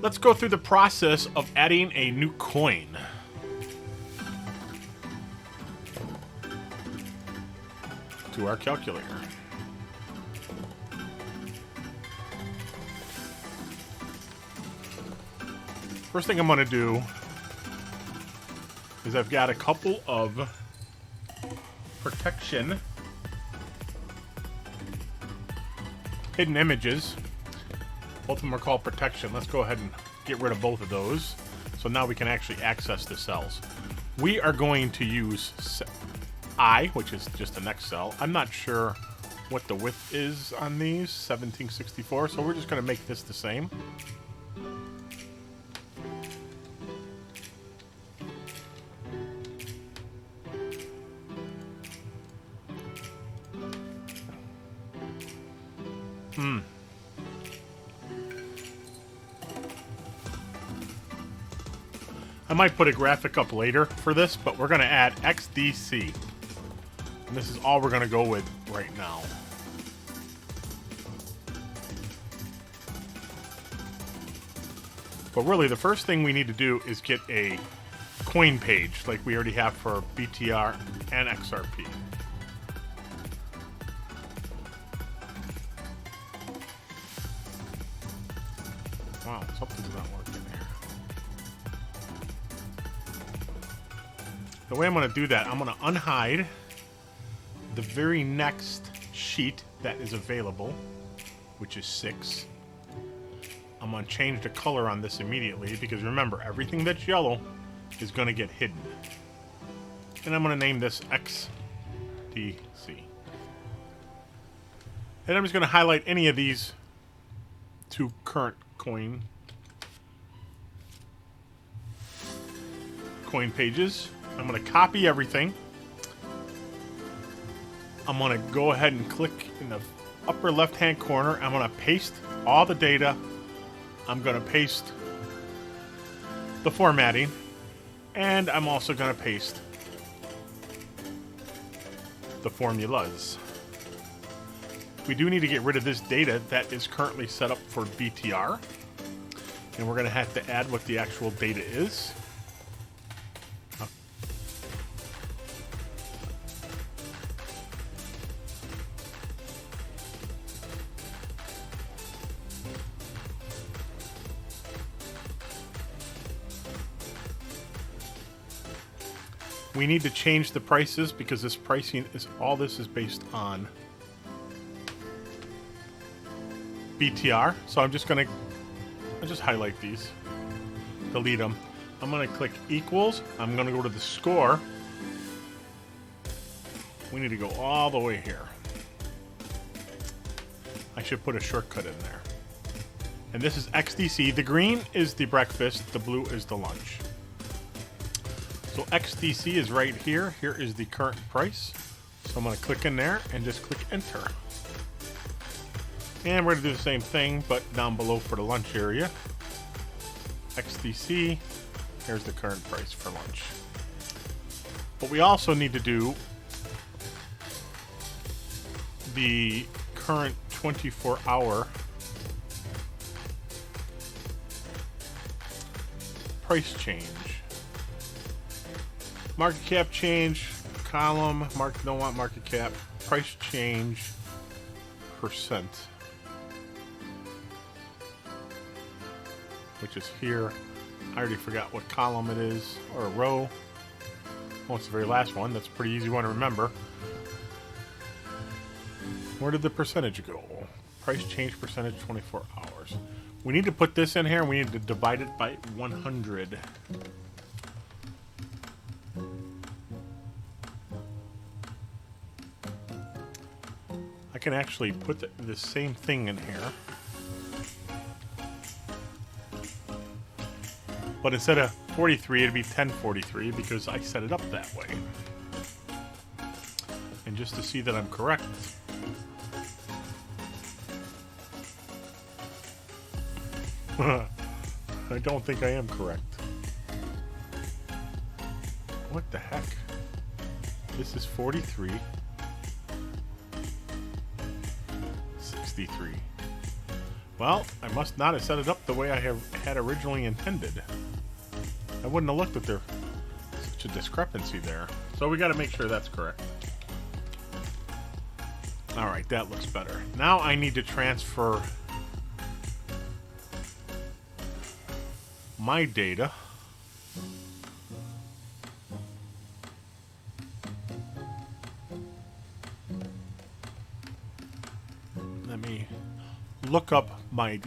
let's go through the process of adding a new coin. To our calculator. First thing I'm going to do is I've got a couple of protection hidden images. Both of them are called protection. Let's go ahead and get rid of both of those. So now we can actually access the cells. We are going to use I, which is just the next cell. I'm not sure what the width is on these, 1764, so we're just going to make this the same. I might put a graphic up later for this, but we're going to add XDC. And this is all we're going to go with right now. But really, the first thing we need to do is get a coin page like we already have for BTR and XRP. Wow, something's not working here. The way I'm going to do that, I'm going to unhide the very next sheet that is available, which is 6. I'm going to change the color on this immediately because remember, everything that's yellow is going to get hidden. And I'm going to name this XDC. And I'm just going to highlight any of these 2 current coin pages. I'm going to copy everything. I'm going to go ahead and click in the upper left-hand corner. I'm going to paste all the data. I'm going to paste the formatting. And I'm also going to paste the formulas. We do need to get rid of this data that is currently set up for BTR. And we're going to have to add what the actual data is. We need to change the prices because this pricing is all this is based on BTR. So I'm just I'll just highlight these, delete them. I'm going to click equals. I'm going to go to the score. We need to go all the way here. I should put a shortcut in there. And this is XDC. The green is the breakfast. The blue is the lunch. So XDC is right here. Here is the current price. So I'm going to click in there and just click enter. And we're going to do the same thing, but down below for the lunch area. XDC, here's the current price for lunch. But we also need to do the current 24-hour price change. Market cap change, column, don't want market cap, price change, percent. Which is here. I already forgot what column it is, or a row. Oh, it's the very last one. That's a pretty easy one to remember. Where did the percentage go? Price change percentage 24 hours. We need to put this in here and we need to divide it by 100. I can actually put the same thing in here. But instead of 43, it'd be 1043 because I set it up that way. And just to see that I'm correct, I don't think I am correct. What the heck? This is 43. 63. Well, I must not have set it up the way I had originally intended. I wouldn't have looked at there. Such a discrepancy there. So we got to make sure that's correct. Alright, that looks better. Now I need to transfer my data. Let me look up my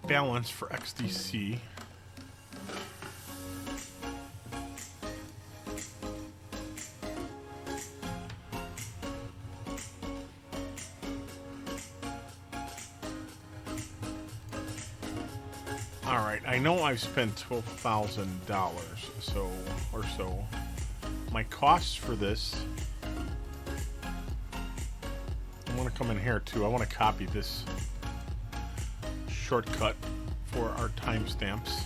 balance for XDC. Alright, I know I've spent $12,000 or so. My costs for this, I want to come in here too. I want to copy this shortcut for our timestamps.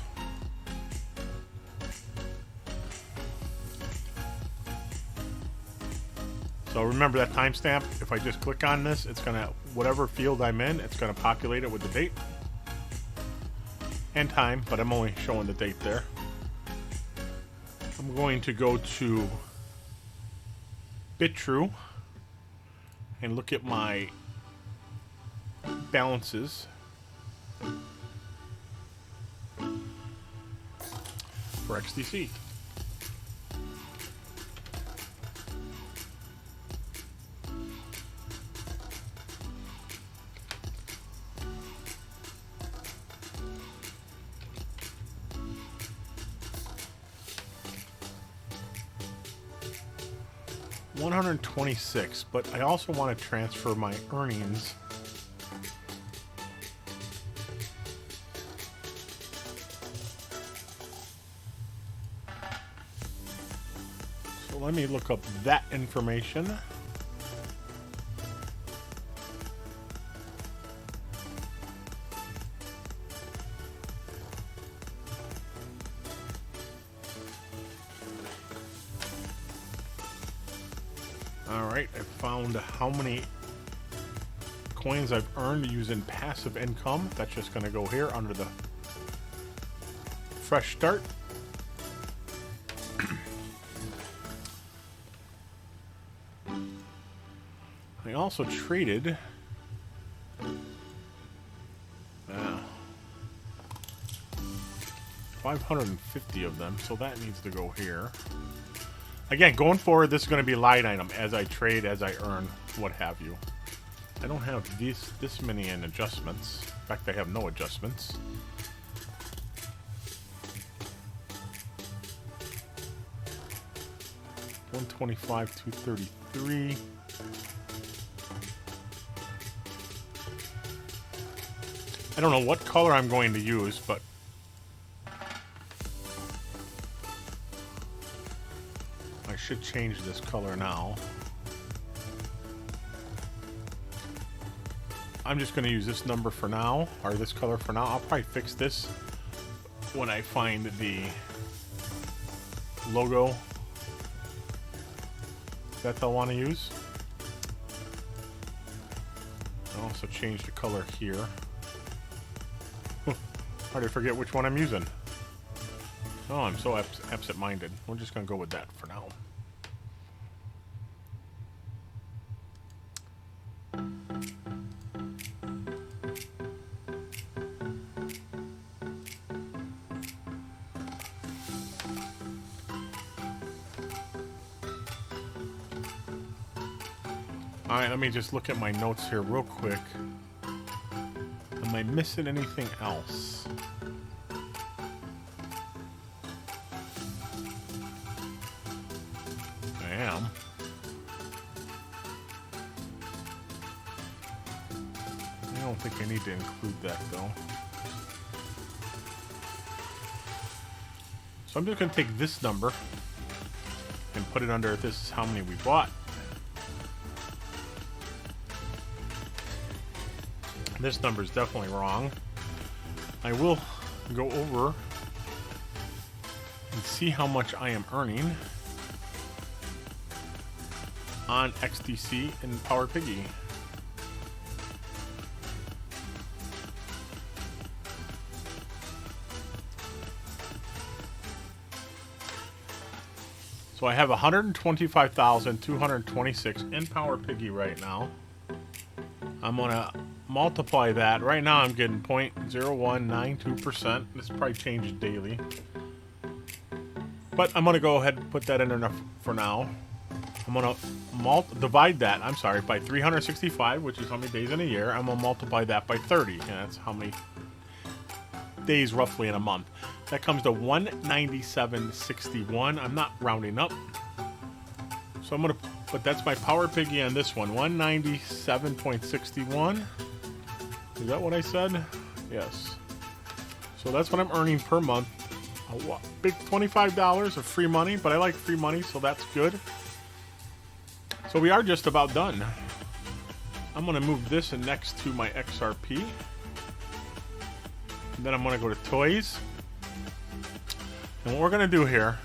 So remember that timestamp, if I just click on this, it's going to, whatever field I'm in, it's going to populate it with the date and time, but I'm only showing the date there. I'm going to go to BitTrue and look at my balances for XDC. $126, but I also want to transfer my earnings so let me look up that information. Alright, I found how many coins I've earned using passive income. That's just going to go here under the fresh start. I also traded 550 of them, so that needs to go here. Again, going forward, this is going to be a line item as I trade, as I earn, what have you. I don't have this many in adjustments. In fact, I have no adjustments. $125, $233. I don't know what color I'm going to use, but I should change this color now. I'm just going to use this number for now, or this color for now. I'll probably fix this when I find the logo that they'll want to use. I'll also change the color here. Hard to forget which one I'm using. Oh, I'm so absent-minded. We're just going to go with that for now. Alright, let me just look at my notes here real quick. Am I missing anything else? I am. I don't think I need to include that though. So I'm just going to take this number and put it under this is how many we bought. This number is definitely wrong. I will go over and see how much I am earning on XDC and Power Piggy. So I have 125,226 in Power Piggy right now. I'm going to multiply that. Right now I'm getting 0.0192%. This probably changes daily. But I'm going to go ahead and put that in there for now. I'm going to divide that, by 365, which is how many days in a year. I'm going to multiply that by 30, and that's how many days roughly in a month. That comes to 197.61. I'm not rounding up. So I'm going to, but that's my Power Piggy on this one, 197.61. Is that what I said? Yes. So that's what I'm earning per month. A big $25 of free money, but I like free money, so that's good. So we are just about done. I'm going to move this next to my XRP. And then I'm going to go to toys. And what we're going to do here,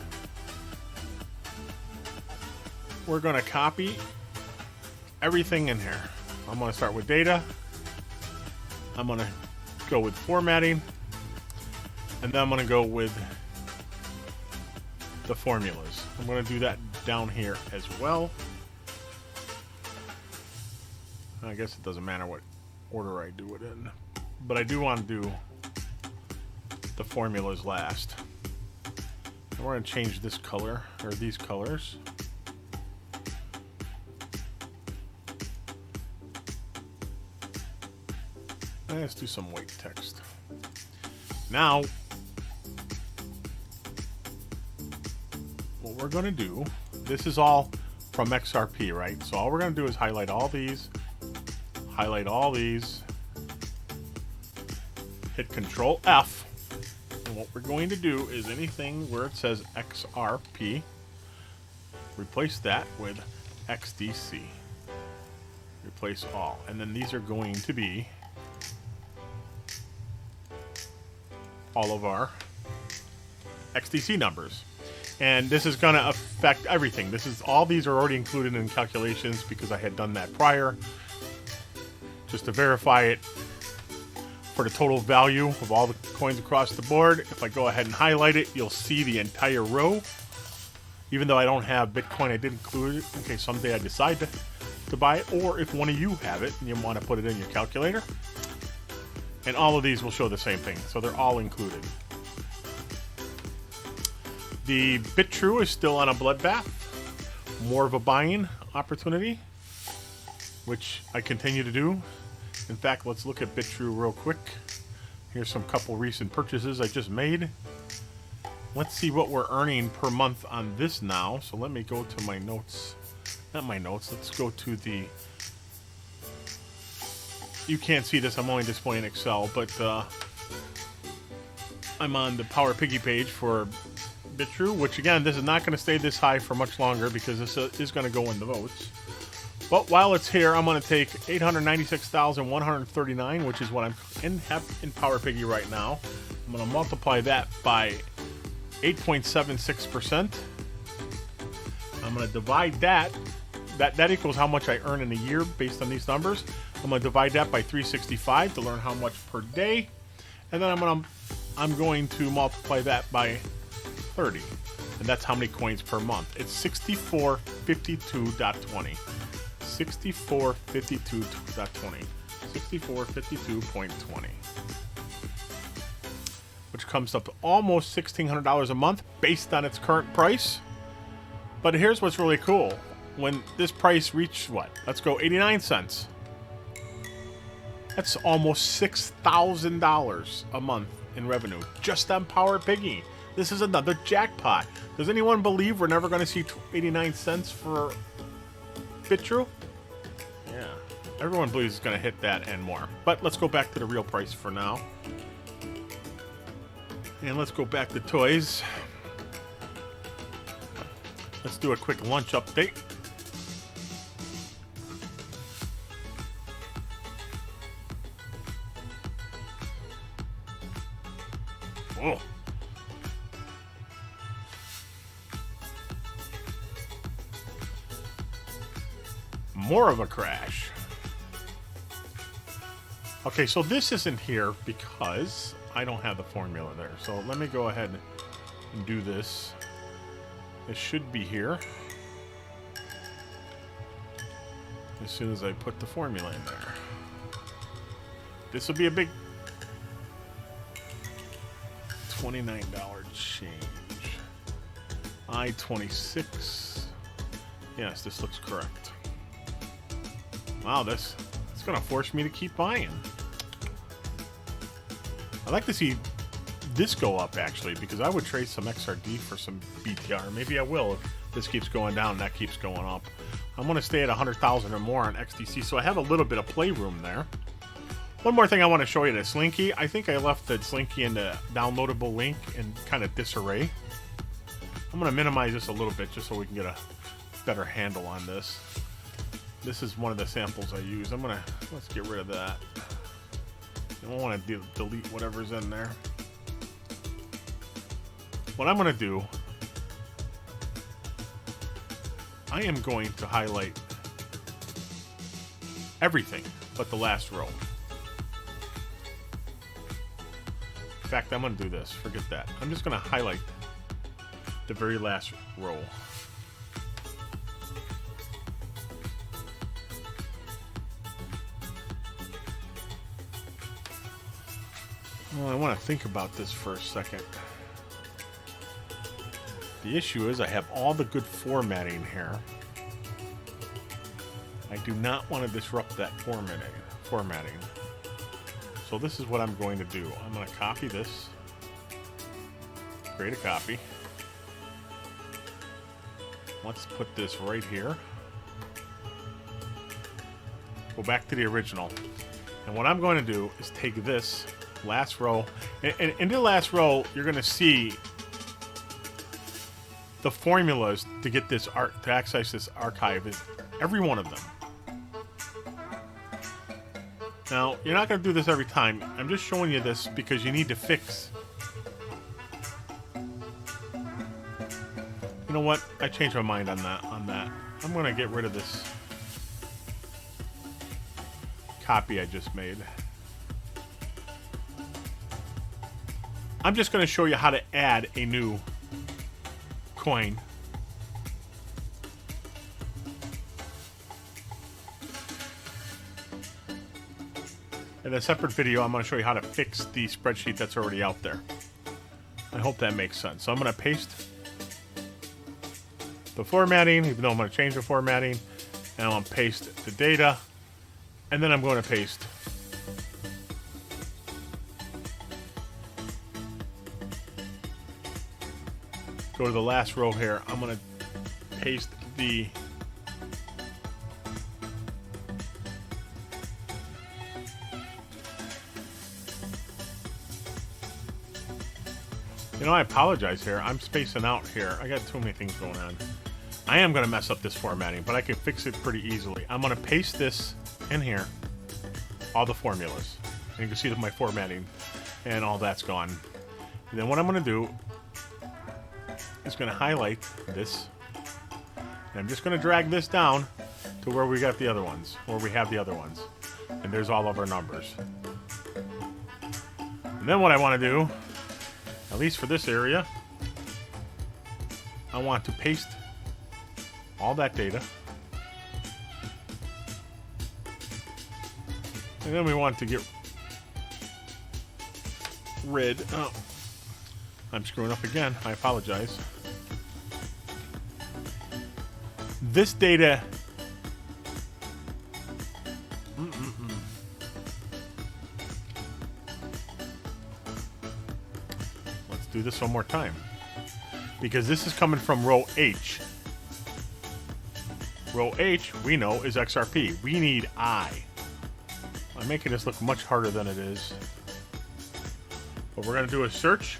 we're going to copy everything in here. I'm going to start with data. I'm going to go with formatting. And then I'm going to go with the formulas. I'm going to do that down here as well. I guess it doesn't matter what order I do it in. But I do want to do the formulas last. And we're going to change this color, or these colors. And let's do some white text. Now, what we're going to do, this is all from XRP, right? So all we're going to do is highlight all these, hit Control F, and what we're going to do is anything where it says XRP, replace that with XDC. Replace all. And then these are going to be all of our XDC numbers. And this is going to affect everything. All these are already included in calculations because I had done that prior. Just to verify it for the total value of all the coins across the board. If I go ahead and highlight it, you'll see the entire row. Even though I don't have Bitcoin, I did include it in case someday I decide to buy it. Or if one of you have it and you want to put it in your calculator. And all of these will show the same thing. So they're all included. The BitTrue is still on a bloodbath. More of a buying opportunity, which I continue to do. In fact, let's look at BitTrue real quick. Here's some couple recent purchases I just made. Let's see what we're earning per month on this now. So let me go to my notes. Not my notes. Let's go to the... You can't see this. I'm only displaying Excel, but I'm on the Power Piggy page for BitTrue, which again, this is not going to stay this high for much longer because this is going to go in the votes. But while it's here, I'm going to take 896,139, which is what I'm have in Power Piggy right now. I'm going to multiply that by 8.76%. I'm going to divide that. That equals how much I earn in a year based on these numbers. I'm going to divide that by 365 to learn how much per day. And then I'm going to multiply that by 30. And that's how many coins per month. It's 6452.20. 6452.20. 6452.20. Which comes up to almost $1,600 a month based on its current price. But here's what's really cool. When this price reached what? Let's go 89 cents. That's almost $6,000 a month in revenue just on Power Piggy. This is another jackpot. Does anyone believe we're never going to see 89 cents for BitTrue? Yeah. Everyone believes it's going to hit that and more. But let's go back to the real price for now. And let's go back to toys. Let's do a quick lunch update. Oh. More of a crash. Okay, so this isn't here because I don't have the formula there. So let me go ahead and do this. It should be here. As soon as I put the formula in there. This will be a big $29 change. I-26. Yes, this looks correct. Wow, it's going to force me to keep buying. I'd like to see this go up, actually, because I would trade some XRD for some BTR. Maybe I will if this keeps going down and that keeps going up. I'm going to stay at 100,000 or more on XDC, so I have a little bit of playroom there. One more thing I want to show you, the Slinky. I think I left the Slinky in the downloadable link in kind of disarray. I'm going to minimize this a little bit just so we can get a better handle on this. This is one of the samples I use. Let's get rid of that. I don't want to delete whatever's in there. What I'm going to do, I am going to highlight everything but the last row. In fact, I'm going to do this. Forget that. I'm just going to highlight the very last row. Well, I want to think about this for a second. The issue is I have all the good formatting here. I do not want to disrupt that formatting. So this is what I'm going to do. I'm going to copy this. Create a copy. Let's put this right here. Go back to the original. And what I'm going to do is take this last row. And in the last row, you're going to see the formulas to get this to access this archive. Is every one of them. Now, you're not going to do this every time. I'm just showing you this because you need to fix. You know what? I changed my mind on that. I'm going to get rid of this copy I just made. I'm just going to show you how to add a new coin. In a separate video, I'm going to show you how to fix the spreadsheet that's already out there. I hope that makes sense. So I'm going to paste the formatting, even though I'm going to change the formatting, and I'm going to paste the data, and then I'm going to paste go to the last row here. I'm going to paste the I apologize here. I'm spacing out here. I got too many things going on. I am going to mess up this formatting, but I can fix it pretty easily. I'm going to paste this in here, all the formulas. And you can see that my formatting and all that's gone. And then what I'm going to do is going to highlight this. And I'm just going to drag this down to where we got the other ones, where we have the other ones. And there's all of our numbers. And then what I want to do, at least for this area, I want to paste all that data. And then we want to get rid. Oh, I'm screwing up again. I apologize. This data. Let's do this one more time. Because this is coming from row H. Row H, we know, is XRP. We need I. I'm making this look much harder than it is. But we're going to do a search.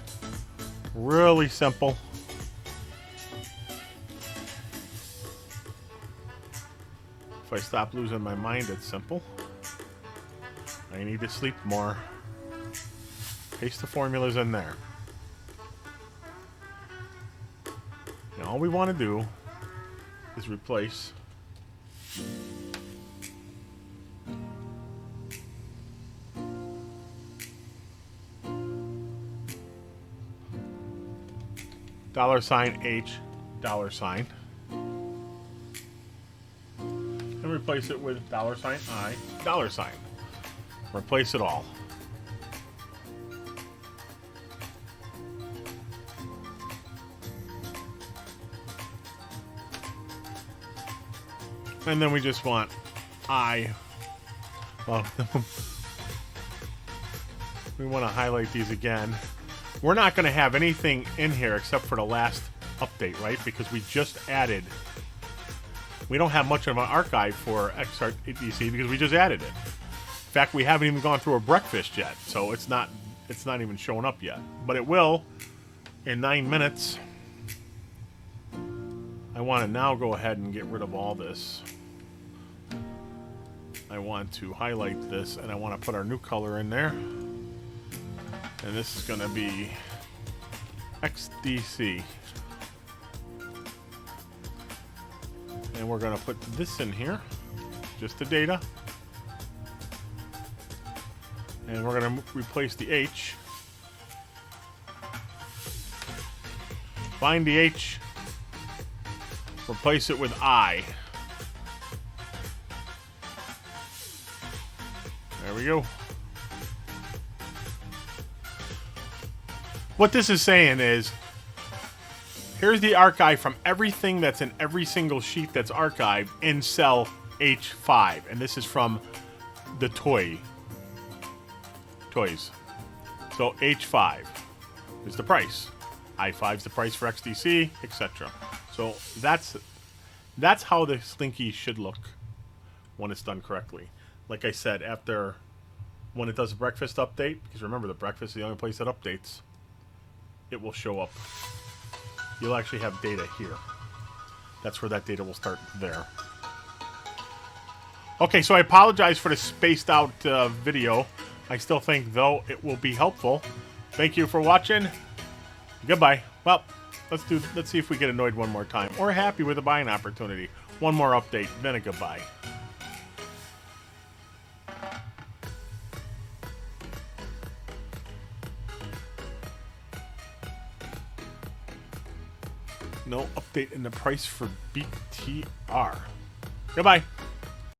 Really simple. If I stop losing my mind, it's simple. I need to sleep more. Paste the formulas in there. Now all we want to do is replace $H $, and replace it with $I, $. Replace it all. And then we just want well, we want to highlight these again. We're not going to have anything in here except for the last update, right? Because we just added. We don't have much of an archive for XDC because we just added it. In fact, we haven't even gone through a breakfast yet, so it's not even showing up yet. But it will in 9 minutes. I want to now go ahead and get rid of all this. I want to highlight this, and I want to put our new color in there. And this is going to be XDC. And we're going to put this in here, just the data. And we're going to replace the H. Find the H. Replace it with I. There we go. What this is saying is, here's the archive from everything that's in every single sheet that's archived in cell H5. And this is from the toys. So H5 is the price. I5 is the price for XDC, etc. So that's how the Slinky should look when it's done correctly. Like I said, when it does a breakfast update, because remember the breakfast is the only place that updates, it will show up. You'll actually have data here. That's where that data will start there. Okay, so I apologize for the spaced out video. I still think, though, it will be helpful. Thank you for watching. Goodbye. Well, let's see if we get annoyed one more time. Or happy with a buying opportunity. One more update, then a goodbye. No update in the price for BTR. Goodbye.